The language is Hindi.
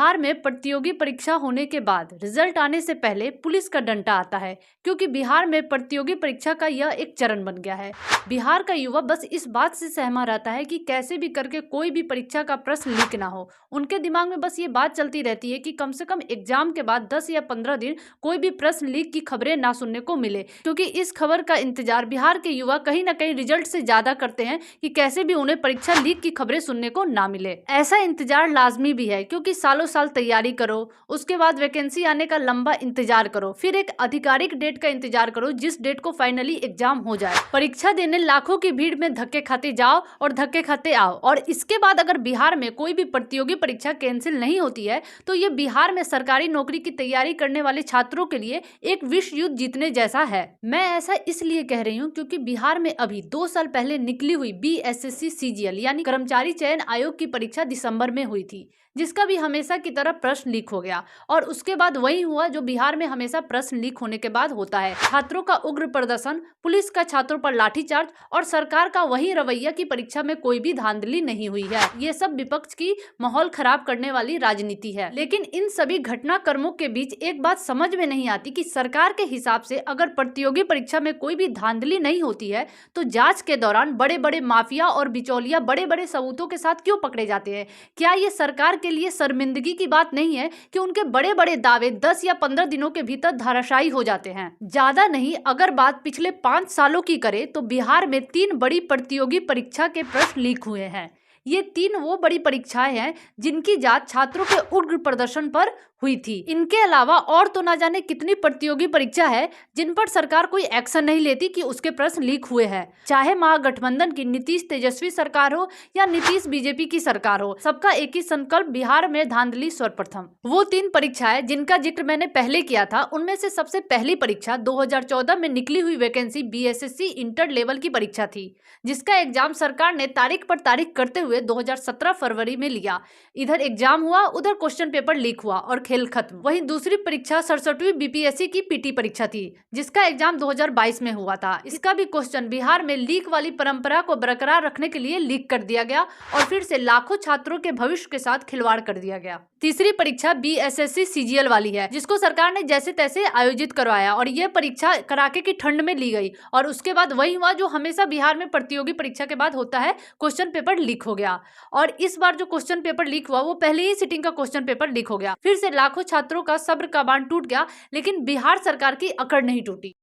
बिहार में प्रतियोगी परीक्षा होने के बाद रिजल्ट आने से पहले पुलिस का डंडा आता है, क्योंकि बिहार में प्रतियोगी परीक्षा का यह एक चरण बन गया है। बिहार का युवा बस इस बात से सहमा रहता है कि कैसे भी करके कोई भी परीक्षा का प्रश्न लीक ना हो। उनके दिमाग में बस ये बात चलती रहती है कि कम से कम एग्जाम के बाद 10 या 15 दिन कोई भी प्रश्न लीक की खबरें ना सुनने को मिले, क्योंकि इस खबर का इंतजार बिहार के युवा कहीं ना कहीं रिजल्ट से ज्यादा करते हैं कि कैसे भी उन्हें परीक्षा लीक की खबरें सुनने को ना मिले। ऐसा इंतजार लाजमी भी है, क्योंकि सालों साल तैयारी करो, उसके बाद वैकेंसी आने का लंबा इंतजार करो, फिर एक आधिकारिक डेट का इंतजार करो जिस डेट को फाइनली एग्जाम हो जाए। परीक्षा देने लाखों की भीड़ में धक्के खाते जाओ और धक्के खाते आओ, और इसके बाद अगर बिहार में कोई भी प्रतियोगी परीक्षा कैंसिल नहीं होती है तो ये बिहार में सरकारी नौकरी की तैयारी करने वाले छात्रों के लिए एक विश्व युद्ध जीतने जैसा है। मैं ऐसा इसलिए कह रही हूँ क्योंकि बिहार में अभी 2 साल पहले निकली हुई BSSC CGL यानी कर्मचारी चयन आयोग की परीक्षा दिसंबर में हुई थी, जिसका भी हमेशा की तरह प्रश्न लीक हो गया। और उसके बाद वही हुआ जो बिहार में हमेशा प्रश्न लीक होने के बाद होता है। छात्रों का उग्र प्रदर्शन, पुलिस का छात्रों पर लाठीचार्ज और सरकार का वही रवैया कि परीक्षा में कोई भी धांधली नहीं हुई है। ये सब विपक्ष की माहौल खराब करने वाली राजनीति है। लेकिन इन सभी घटनाक्रमों के बीच एक बात समझ में नहीं आती कि सरकार के हिसाब से अगर प्रतियोगी परीक्षा में कोई भी धांधली नहीं होती है तो जांच के दौरान बड़े बड़े माफिया और बिचौलिया बड़े बड़े सबूतों के साथ क्यों पकड़े जाते हैं? क्या ये सरकार के लिए शर्मिंदगी की बात नहीं है कि उनके बड़े बड़े दावे 10 या 15 दिनों के भीतर धराशायी हो जाते हैं? ज्यादा नहीं, अगर बात पिछले 5 सालों की करें तो बिहार में 3 बड़ी प्रतियोगी परीक्षा के प्रश्न लीक हुए हैं। ये 3 वो बड़ी परीक्षाएं हैं जिनकी जांच छात्रों के उग्र प्रदर्शन पर हुई थी। इनके अलावा और तो ना जाने कितनी प्रतियोगी परीक्षा है जिन पर सरकार कोई एक्शन नहीं लेती कि उसके प्रश्न लीक हुए हैं। चाहे महागठबंधन की नीतीश तेजस्वी सरकार हो या नीतीश BJP की सरकार हो, सबका एक ही संकल्प, बिहार में धांधली सर्वप्रथम। वो 3 परीक्षाएं जिनका जिक्र मैंने पहले किया था, उनमें से सबसे पहली परीक्षा 2014 में निकली हुई वैकेंसी BSSC इंटर लेवल की परीक्षा थी, जिसका एग्जाम सरकार ने तारीख पर तारीख करते हुए 2017 फरवरी में लिया। इधर एग्जाम हुआ, उधर क्वेश्चन पेपर लीक हुआ और खेल खत्म। वहीं दूसरी परीक्षा 67वीं BPSC की PT परीक्षा थी, जिसका एग्जाम 2022 में हुआ था। इसका भी क्वेश्चन बिहार में लीक वाली परंपरा को बरकरार रखने के लिए लीक कर दिया गया और फिर से लाखों छात्रों के भविष्य के साथ खिलवाड़ कर दिया गया। तीसरी परीक्षा BSSC CGL वाली है, जिसको सरकार ने जैसे तैसे आयोजित करवाया और यह परीक्षा कड़ाके की ठंड में ली गई। और उसके बाद वही हुआ जो हमेशा बिहार में प्रतियोगी परीक्षा के बाद होता है, क्वेश्चन पेपर लीक हो गया। और इस बार जो क्वेश्चन पेपर लीक हुआ वो पहले ही सिटिंग का क्वेश्चन पेपर लीक हो गया। फिर से लाखों छात्रों का सब्र का बांध टूट गया, लेकिन बिहार सरकार की अकड़ नहीं टूटी।